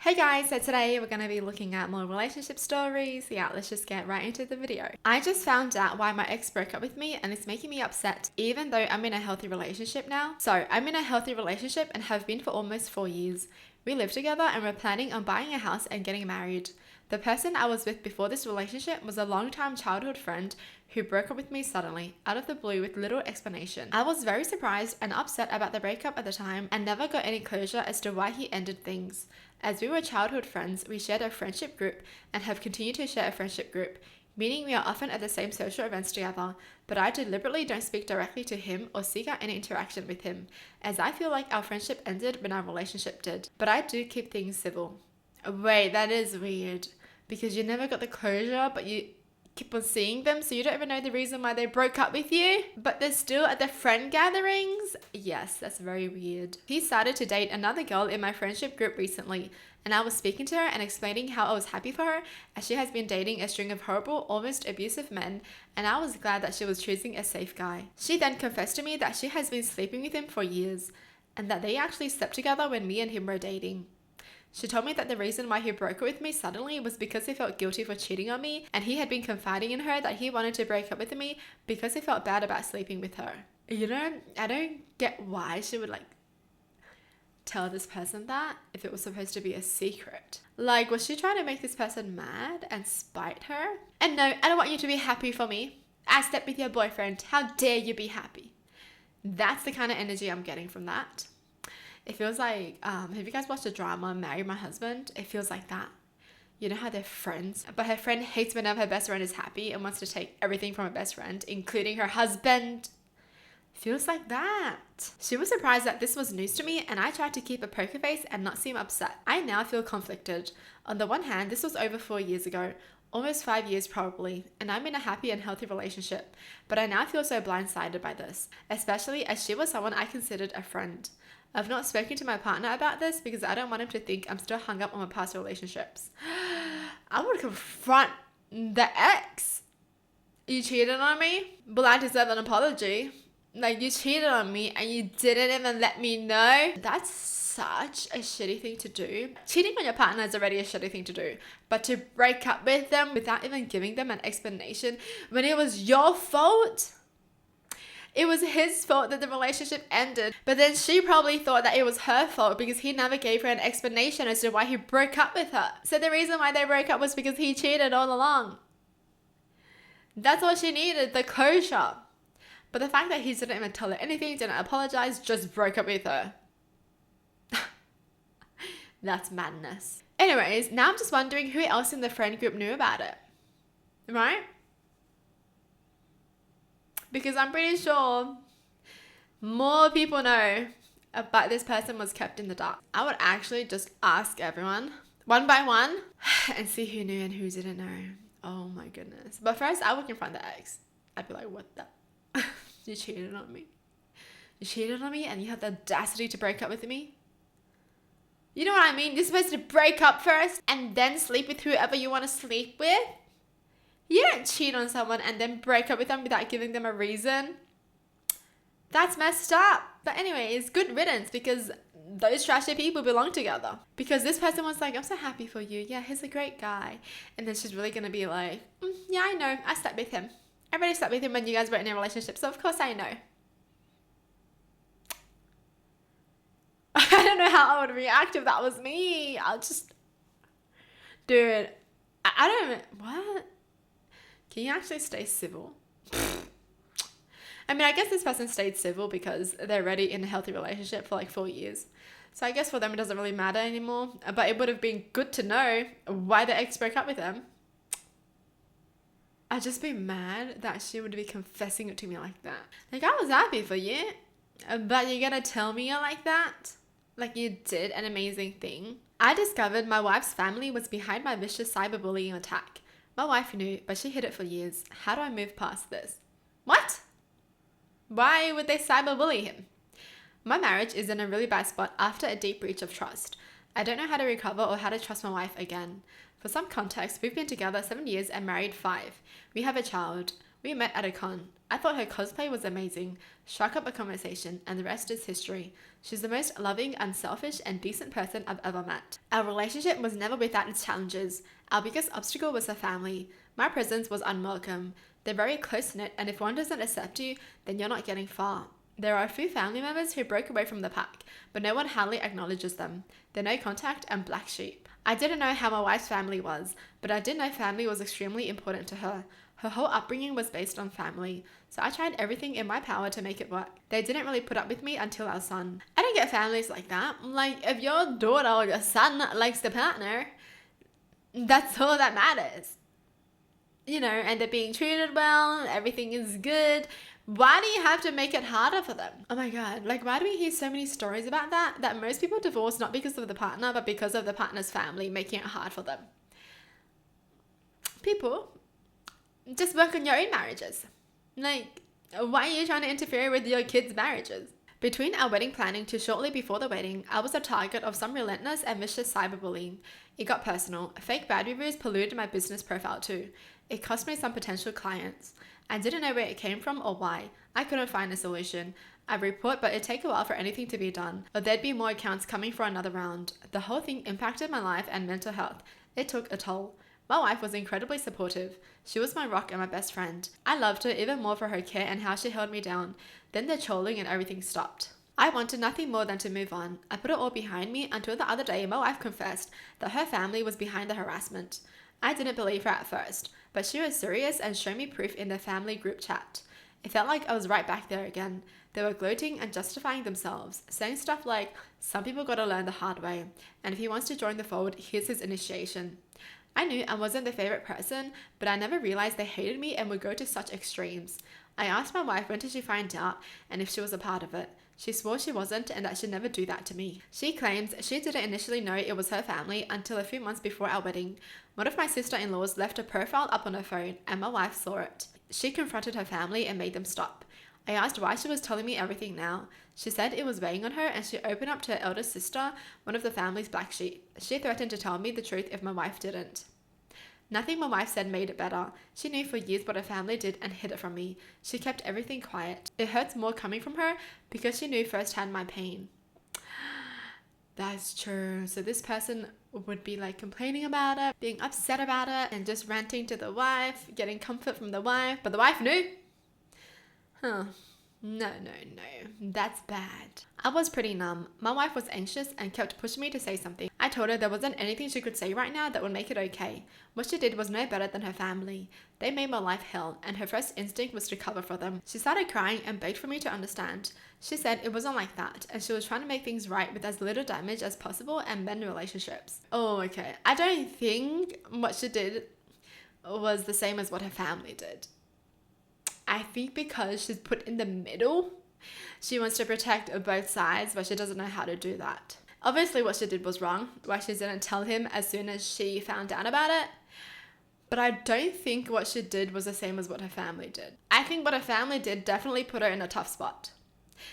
Hey guys, so today we're going to be looking at more relationship stories. Yeah, let's just get right into the video. I just found out why my ex broke up with me and it's making me upset even though I'm in a healthy relationship now. So I'm in a healthy relationship and have been for almost 4 years. We live together and we're planning on buying a house and getting married. The person I was with before this relationship was a long-time childhood friend who broke up with me suddenly, out of the blue with little explanation. I was very surprised and upset about the breakup at the time and never got any closure as to why he ended things. As we were childhood friends, we shared a friendship group and have continued to share a friendship group, meaning we are often at the same social events together, but I deliberately don't speak directly to him or seek out any interaction with him, as I feel like our friendship ended when our relationship did. But I do keep things civil. Wait, that is weird, because you never got the closure, but you keep on seeing them, so you don't even know the reason why they broke up with you, but they're still at the friend gatherings? Yes, that's very weird. He started to date another girl in my friendship group recently, and I was speaking to her and explaining how I was happy for her, as she has been dating a string of horrible, almost abusive men, and I was glad that she was choosing a safe guy. She then confessed to me that she has been sleeping with him for years, and that they actually slept together when me and him were dating. She told me that the reason why he broke up with me suddenly was because he felt guilty for cheating on me, and he had been confiding in her that he wanted to break up with me because he felt bad about sleeping with her. You know, I don't get why she would tell this person that if it was supposed to be a secret. Was she trying to make this person mad and spite her? And no, I don't want you to be happy for me. I slept with your boyfriend. How dare you be happy? That's the kind of energy I'm getting from that. It feels like, have you guys watched the drama Marry My Husband? It feels like that. You know how they're friends, but her friend hates whenever her best friend is happy and wants to take everything from her best friend, including her husband. Feels like that. She was surprised that this was news to me, and I tried to keep a poker face and not seem upset. I now feel conflicted. On the one hand, this was over 4 years ago, almost 5 years probably, and I'm in a happy and healthy relationship, but I now feel so blindsided by this, especially as she was someone I considered a friend. I've not spoken to my partner about this because I don't want him to think I'm still hung up on my past relationships. I would confront the ex. You cheated on me? Well, I deserve an apology. You cheated on me and you didn't even let me know. That's such a shitty thing to do. Cheating on your partner is already a shitty thing to do. But to break up with them without even giving them an explanation when it was your fault? It was his fault that the relationship ended, but then she probably thought that it was her fault because he never gave her an explanation as to why he broke up with her. So the reason why they broke up was because he cheated all along. That's all she needed, the closure. But the fact that he didn't even tell her anything, didn't apologize, just broke up with her. That's madness. Anyways, now I'm just wondering who else in the friend group knew about it, right? Because I'm pretty sure more people know about this person was kept in the dark. I would actually just ask everyone one by one and see who knew and who didn't know. Oh my goodness. But first I would confront the ex. I'd be like, what the? You cheated on me. You cheated on me and you had the audacity to break up with me? You know what I mean? You're supposed to break up first and then sleep with whoever you want to sleep with. You don't cheat on someone and then break up with them without giving them a reason. That's messed up. But anyways, good riddance, because those trashy people belong together. Because this person was like, I'm so happy for you. Yeah, he's a great guy. And then she's really going to be like, yeah, I know. I slept with him. I already slept with him when you guys were in a relationship. So of course I know. I don't know how I would react if that was me. I'll just... Dude, I don't even... What? Can you actually stay civil? I mean, I guess this person stayed civil because they're already in a healthy relationship for 4 years. So I guess for them it doesn't really matter anymore. But it would have been good to know why the ex broke up with them. I'd just be mad that she would be confessing it to me like that. I was happy for you, but you're gonna tell me you're like that? You did an amazing thing. I discovered my wife's family was behind my vicious cyberbullying attack. My wife knew, but she hid it for years. How do I move past this? What? Why would they cyberbully him? My marriage is in a really bad spot after a deep breach of trust. I don't know how to recover or how to trust my wife again. For some context, we've been together 7 years and married 5. We have a child. We met at a con. I thought her cosplay was amazing, struck up a conversation, and the rest is history. She's the most loving, unselfish, and decent person I've ever met. Our relationship was never without its challenges. Our biggest obstacle was her family. My presence was unwelcome. They're very close-knit, and if one doesn't accept you, then you're not getting far. There are a few family members who broke away from the pack, but no one hardly acknowledges them. They're no contact and black sheep. I didn't know how my wife's family was, but I did know family was extremely important to her. Her whole upbringing was based on family, so I tried everything in my power to make it work. They didn't really put up with me until our son. I don't get families like that. Like, if your daughter or your son likes the partner, that's all that matters. You know, and they're being treated well, everything is good. Why do you have to make it harder for them? Oh my God, like why do we hear so many stories about that? That most people divorce not because of the partner, but because of the partner's family making it hard for them. People, just work on your own marriages. Like, why are you trying to interfere with your kids' marriages? Between our wedding planning to shortly before the wedding, I was the target of some relentless and vicious cyberbullying. It got personal. Fake bad reviews polluted my business profile too. It cost me some potential clients. I didn't know where it came from or why. I couldn't find a solution. I report, but it'd take a while for anything to be done, or there'd be more accounts coming for another round. The whole thing impacted my life and mental health. It took a toll. My wife was incredibly supportive. She was my rock and my best friend. I loved her even more for her care and how she held me down. Then the trolling and everything stopped. I wanted nothing more than to move on. I put it all behind me until the other day my wife confessed that her family was behind the harassment. I didn't believe her at first, but she was serious and showed me proof in the family group chat. It felt like I was right back there again. They were gloating and justifying themselves, saying stuff like, some people gotta learn the hard way, and if he wants to join the fold, here's his initiation. I knew I wasn't their favorite person, but I never realized they hated me and would go to such extremes. I asked my wife when did she find out and if she was a part of it. She swore she wasn't and that she'd never do that to me. She claims she didn't initially know it was her family until a few months before our wedding. One of my sister-in-laws left a profile up on her phone and my wife saw it. She confronted her family and made them stop. I asked why she was telling me everything now. She said it was weighing on her and she opened up to her eldest sister, one of the family's black sheep. She threatened to tell me the truth if my wife didn't. Nothing my wife said made it better. She knew for years what her family did and hid it from me. She kept everything quiet. It hurts more coming from her because she knew firsthand my pain. That's true. So this person would be like complaining about it, being upset about it, and just ranting to the wife, getting comfort from the wife, but the wife knew. Huh. No. That's bad. I was pretty numb. My wife was anxious and kept pushing me to say something. I told her there wasn't anything she could say right now that would make it okay. What she did was no better than her family. They made my life hell, and her first instinct was to cover for them. She started crying and begged for me to understand. She said it wasn't like that, and she was trying to make things right with as little damage as possible and mend relationships. Oh, okay. I don't think what she did was the same as what her family did. I think because she's put in the middle, she wants to protect both sides, but she doesn't know how to do that. Obviously, what she did was wrong, why she didn't tell him as soon as she found out about it. But I don't think what she did was the same as what her family did. I think what her family did definitely put her in a tough spot.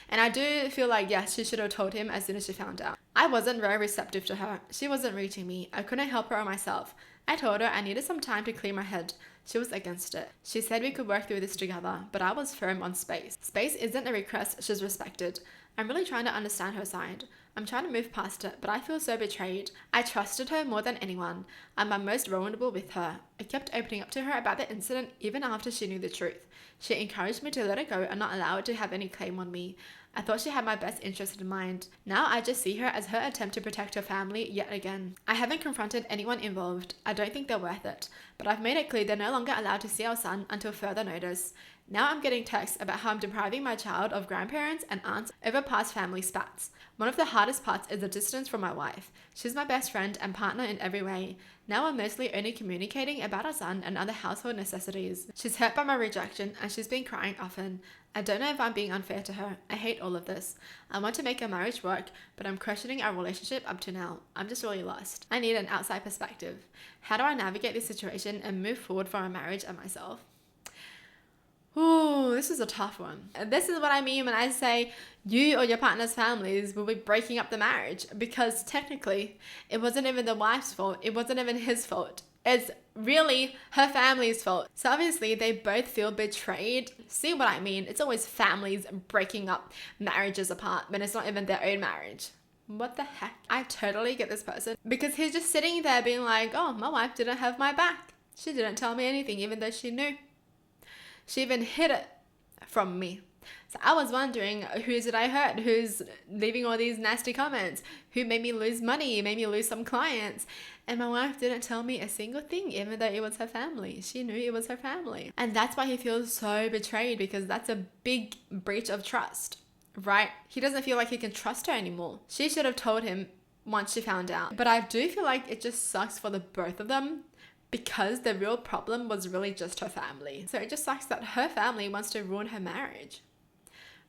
And I do feel like, yes, she should have told him as soon as she found out. I wasn't very receptive to her. She wasn't reaching me. I couldn't help her or myself. I told her I needed some time to clear my head. She was against it. She said we could work through this together, but I was firm on space. Space isn't a request she's respected. I'm really trying to understand her side. I'm trying to move past it, but I feel so betrayed. I trusted her more than anyone. I'm my most vulnerable with her. I kept opening up to her about the incident even after she knew the truth. She encouraged me to let it go and not allow it to have any claim on me. I thought she had my best interest in mind. Now I just see her as her attempt to protect her family yet again. I haven't confronted anyone involved. I don't think they're worth it. But I've made it clear they're no longer allowed to see our son until further notice. Now I'm getting texts about how I'm depriving my child of grandparents and aunts over past family spats. One of the hardest parts is the distance from my wife. She's my best friend and partner in every way. Now I'm mostly only communicating about our son and other household necessities. She's hurt by my rejection and she's been crying often. I don't know if I'm being unfair to her. I hate all of this. I want to make our marriage work, but I'm questioning our relationship up to now. I'm just really lost. I need an outside perspective. How do I navigate this situation and move forward for our marriage and myself? Ooh, this is a tough one. This is what I mean when I say you or your partner's families will be breaking up the marriage, because technically it wasn't even the wife's fault. It wasn't even his fault. It's really her family's fault. So obviously they both feel betrayed. See what I mean? It's always families breaking up marriages apart when it's not even their own marriage. What the heck? I totally get this person because he's just sitting there being like, oh, my wife didn't have my back. She didn't tell me anything even though she knew. She even hid it from me. So I was wondering, who's did I hurt? Who's leaving all these nasty comments? Who made me lose money? Made me lose some clients? And my wife didn't tell me a single thing, even though it was her family. She knew it was her family. And that's why he feels so betrayed, because that's a big breach of trust, right? He doesn't feel like he can trust her anymore. She should have told him once she found out. But I do feel like it just sucks for the both of them, because the real problem was really just her family. So it just sucks that her family wants to ruin her marriage.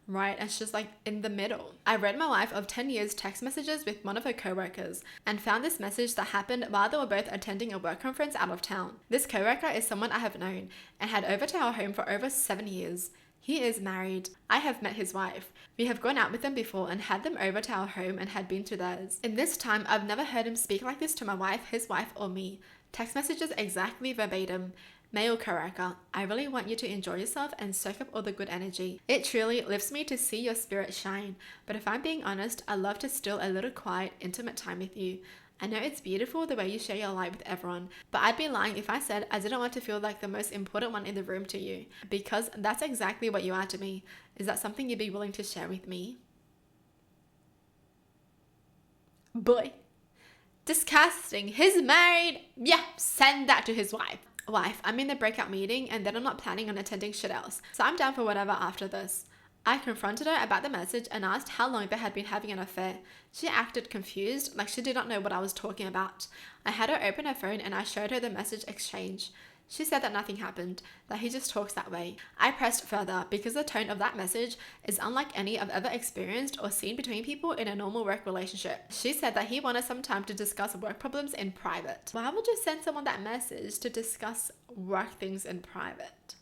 Right, and she's like in the middle. I read my wife of 10 years text messages with one of her co-workers and found this message that happened while they were both attending a work conference out of town. This co-worker is someone I have known and had over to our home for over 7 years. He is married. I have met his wife. We have gone out with them before and had them over to our home and had been to theirs. In this time, I've never heard him speak like this to my wife, his wife, or me. Text messages exactly verbatim. Male co-worker, I really want you to enjoy yourself and soak up all the good energy. It truly lifts me to see your spirit shine. But if I'm being honest, I love to steal a little quiet, intimate time with you. I know it's beautiful the way you share your light with everyone, but I'd be lying if I said I didn't want to feel like the most important one in the room to you, because that's exactly what you are to me. Is that something you'd be willing to share with me? Boy. Disgusting. He's married. Yeah, send that to his wife. Wife, I'm in the breakout meeting and then I'm not planning on attending shit else, so I'm down for whatever after this. I confronted her about the message and asked how long they had been having an affair. She acted confused, like she did not know what I was talking about. I had her open her phone and I showed her the message exchange. She said that nothing happened, that he just talks that way. I pressed further because the tone of that message is unlike any I've ever experienced or seen between people in a normal work relationship. She said that he wanted some time to discuss work problems in private. Why would you send someone that message to discuss work things in private?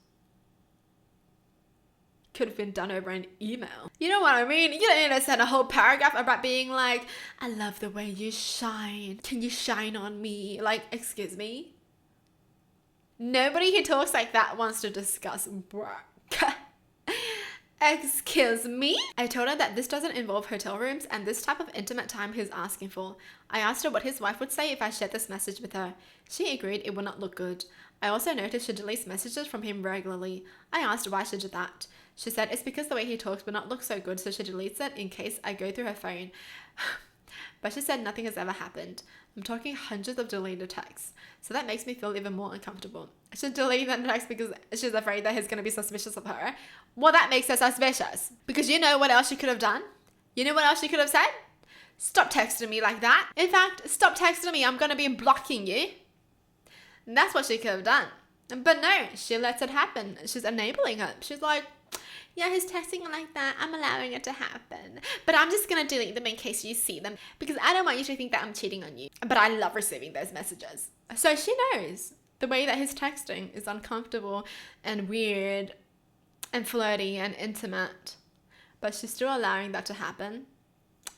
Could have been done over an email. You know what I mean? You don't need to send a whole paragraph about being like, I love the way you shine. Can you shine on me? Like, excuse me? Nobody who talks like that wants to discuss work. Excuse me? I told her that this doesn't involve hotel rooms and this type of intimate time he's asking for. I asked her what his wife would say if I shared this message with her. She agreed it would not look good. I also noticed she deletes messages from him regularly. I asked why she did that. She said it's because the way he talks would not look so good, so she deletes it in case I go through her phone. But she said nothing has ever happened. I'm talking hundreds of deleted texts, so that makes me feel even more uncomfortable. I should delete that text because she's afraid that he's going to be suspicious of her. Well, that makes her suspicious. Because you know what else she could have done? You know what else she could have said? Stop texting me like that. In fact, stop texting me. I'm going to be blocking you. And that's what she could have done. But no, she lets it happen. She's enabling her. She's like, yeah, he's texting like that. I'm allowing it to happen. But I'm just going to delete them in case you see them because I don't want you to think that I'm cheating on you. But I love receiving those messages. So she knows the way that he's texting is uncomfortable and weird and flirty and intimate. But she's still allowing that to happen.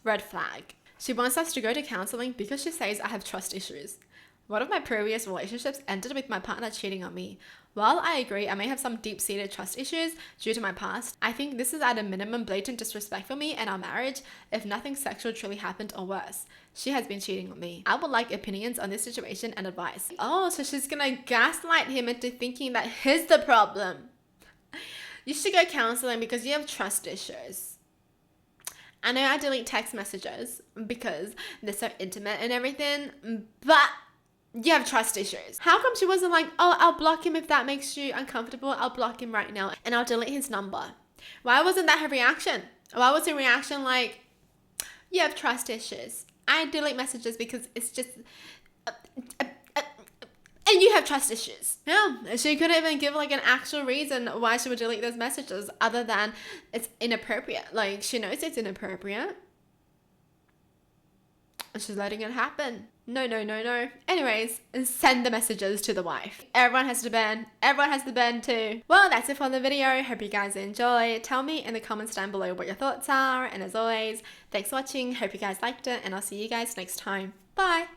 Red flag. She wants us to go to counseling because she says I have trust issues. One of my previous relationships ended with my partner cheating on me. While I agree I may have some deep-seated trust issues due to my past, I think this is at a minimum blatant disrespect for me and our marriage if nothing sexual truly happened or worse. She has been cheating on me. I would like opinions on this situation and advice. Oh, so she's gonna gaslight him into thinking that he's the problem. You should go counseling because you have trust issues. I know I delete text messages because they're so intimate and everything, but you have trust issues. How come she wasn't like, oh, I'll block him if that makes you uncomfortable. I'll block him right now and I'll delete his number. Why wasn't that her reaction? Why was her reaction like, you have trust issues. I delete messages because it's just, and you have trust issues. No, she couldn't even give like an actual reason why she would delete those messages other than it's inappropriate. Like she knows it's inappropriate. And she's letting it happen. No. Anyways, send the messages to the wife. Everyone has to bend. Everyone has to bend too. Well, that's it for the video. Hope you guys enjoy. Tell me in the comments down below what your thoughts are. And as always, thanks for watching. Hope you guys liked it. And I'll see you guys next time. Bye.